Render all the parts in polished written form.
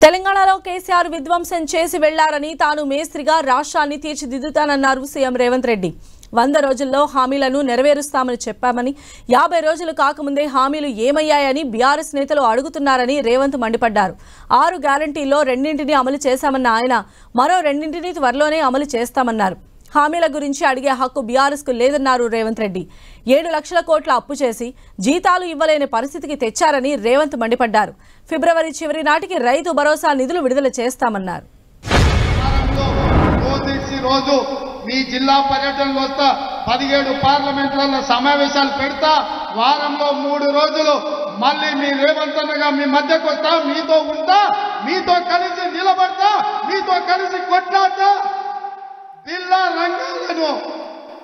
తెలంగాణలో కేసీఆర్ విధ్వంసం చేసి వెళ్లారని తాను మేస్త్రిగా రాష్ట్రాన్ని తీర్చిదిద్దుతానన్నారు సీఎం రేవంత్ రెడ్డి. 100 రోజుల్లో హామీలను నెరవేరుస్తామని చెప్పామని 50 రోజులు కాకముందే హామీలు ఏమయ్యాయని బీఆర్ఎస్ నేతలు అడుగుతున్నారని రేవంత్ మండిపడ్డారు. 6 గ్యారంటీల్లో 2ంటిని అమలు చేశామన్న ఆయన మరో 2ంటిని త్వరలోనే అమలు చేస్తామన్నారు. హామీల గురించి అడిగే హక్కు బీఆర్ఎస్కు లేదన్నారు రేవంత్ రెడ్డి. 7 లక్షల కోట్ల అప్పు చేసి జీతాలు ఇవ్వలేని పరిస్థితికి తెచ్చారని రేవంత్ మండిపడ్డారు. ఫిబ్రవరి చివరి నాటికి రైతు భరోసా నిధులు విడుదల చేస్తామన్నారు. మీ జిల్లా పర్యటనలో వస్తా 17 పార్లమెంట్లలో సమావేశాలు పెడతా వారంలో 3 రోజులు మళ్ళీ మీ రేవంత్ అన్నగా మీ మధ్యకు వస్తా, మీతో ఉంటా, మీతో కలిసి నిలబడతా, మీతో కలిసి కొట్లాడతా. జిల్లా రంగాలను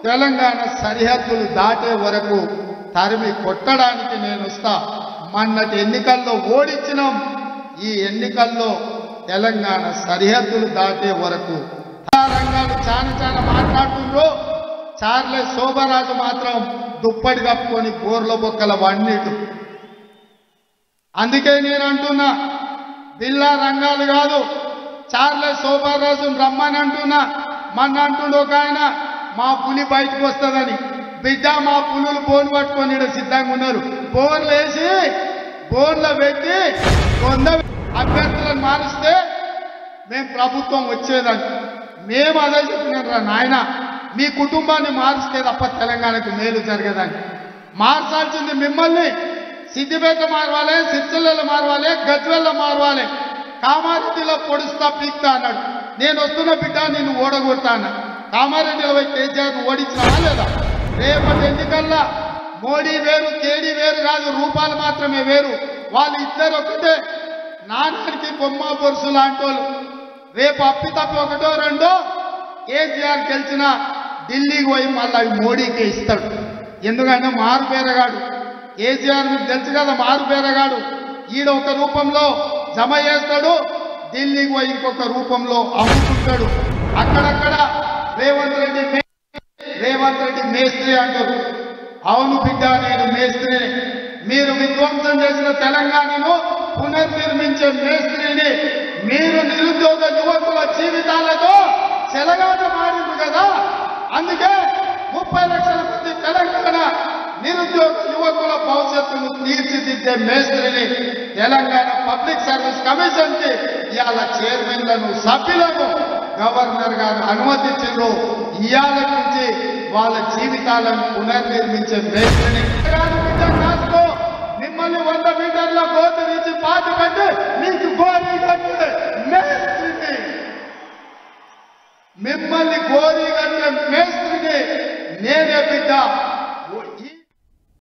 తెలంగాణ సరిహద్దులు దాటే వరకు తరిమి కొట్టడానికి నేను వస్తా. మొన్నటి ఎన్నికల్లో ఓడించినాం. ఈ ఎన్నికల్లో తెలంగాణ సరిహద్దులు దాటే వరకు రంగాలు చాలా మాట్లాడుతుండ్రు. చార్లే శోభరాజు మాత్రం దుప్పటి కప్పుకొని బోర్ల బొక్కల వన్నీటు. అందుకే నేను అంటున్నా, జిల్లా రంగాలు కాదు, చార్లే శోభరాజును రమ్మని అంటున్నా. మొన్న అంటుండు ఒక ఆయన, మా పులి బయటకు వస్తుందని. బిడ్డ, మా పులులు బోర్లు పట్టుకొని సిద్ధంగా ఉన్నారు. బోర్లు వేసి బోర్లు పెట్టి 100 అభ్యర్థులను మారిస్తే మేము ప్రభుత్వం వచ్చేదని మేము అదే చెప్పినారా నాయన. మీ కుటుంబాన్ని మారిస్తే తప్ప తెలంగాణకు మేలు జరగదని. మార్చాల్సింది మిమ్మల్ని. సిద్దిపేట మారవాలి, సిరిసిల్లలో మారవాలి, గజ్వేల్లో మారవాలి. కామారెడ్డిలో పొడుస్తా పీక్తా అన్నాడు. నేను వస్తున్న బిడ్డ నిన్ను ఓడగొడతా అన్నా. కామారెడ్డిలో పోయి కేసీఆర్ను ఓడించినా లేదా? రేపటి ఎన్నికల్లా మోడీ వేరు, కేడీ వేరు కాదు, రూపాలు మాత్రమే వేరు. వాళ్ళు ఇద్దరు ఒకటే. నాన్నకి బొమ్మ బొరుసు లాంటి వాళ్ళు. రేపు అప్పితప్పి 1, 2 కేసీఆర్ గెలిచిన ఢిల్లీకి పోయి మళ్ళీ అవి మోడీకే ఇస్తాడు. ఎందుకంటే మారు పేరగాడు. కేసీఆర్ మీకు తెలుసు కదా, మారు పేరగాడు. ఈడ ఒక రూపంలో జమ చేస్తాడు, ఢిల్లీకి పోయి ఇంకొక రూపంలో అమ్ముకుంటాడు. అక్కడక్కడ రేవంత్ రెడ్డి మేస్త్రి అంటారు. అవును బిడ్డ, నేను మేస్త్రిని. మీరు విధ్వంసం చేసిన తెలంగాణను పునర్నిర్మించే మేస్త్రిని. మీరు నిరుద్యోగ యువకుల జీవితాలతో చెలగాట మారింది కదా. అందుకే 30 లక్షల మంది తెలంగాణ నిరుద్యోగ యువకుల భవిష్యత్తును తీర్చిదిద్దే మేస్త్రిని తెలంగాణ పబ్లిక్ సర్వీస్ కమిషన్ కి ఇవాళ చైర్మన్లను, సభ్యులను గవర్నర్ గారు అనుమతించారు. ఇవాళ నుంచి వాళ్ళ జీవితాలను పునర్నిర్మించే మేస్త్రిని. మిమ్మల్ని 100 మీటర్ల గోతు నుంచి పాతి కట్టి మీకు గోరీ కట్టే మేస్త్రిని, మిమ్మల్ని గోరీ కట్టే మేస్త్రిని నేనే బిడ్డ.